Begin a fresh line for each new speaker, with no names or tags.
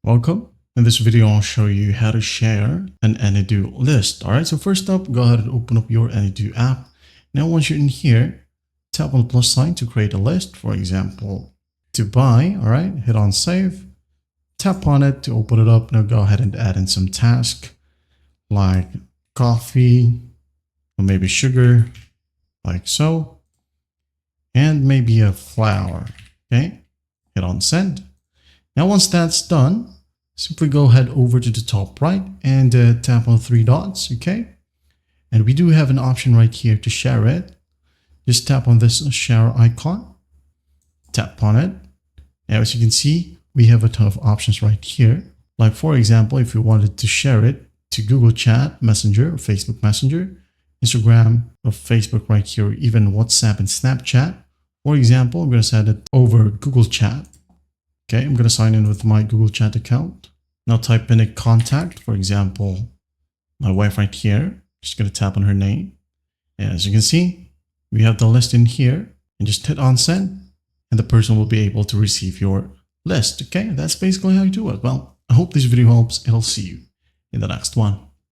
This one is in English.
Welcome. In this video, I'll show you how to share an Any.do list. All right, so first up, go ahead and open up your Any.do app. Now, once you're in here, tap on the plus sign to create a list. For example, to buy, all right, hit on save, tap on it to open it up. Now go ahead and add in some task like coffee or maybe sugar, like so, and maybe a flower, okay? Hit on send. Now, once that's done, simply go ahead over to the top right and tap on three dots, okay? And we do have an option right here to share it. Just tap on this share icon, tap on it. Now, as you can see, we have a ton of options right here. Like, for example, if you wanted to share it to Google Chat, Messenger, or Facebook Messenger, Instagram, or Facebook right here, or even WhatsApp and Snapchat. For example, I'm going to set it over Google Chat. Okay, I'm going to sign in with my Google Chat account. Now type in a contact, for example, my wife right here. Just going to tap on her name. And as you can see, we have the list in here, and just hit on send and the person will be able to receive your list. Okay, that's basically how you do it. Well, I hope this video helps and I'll see you in the next one.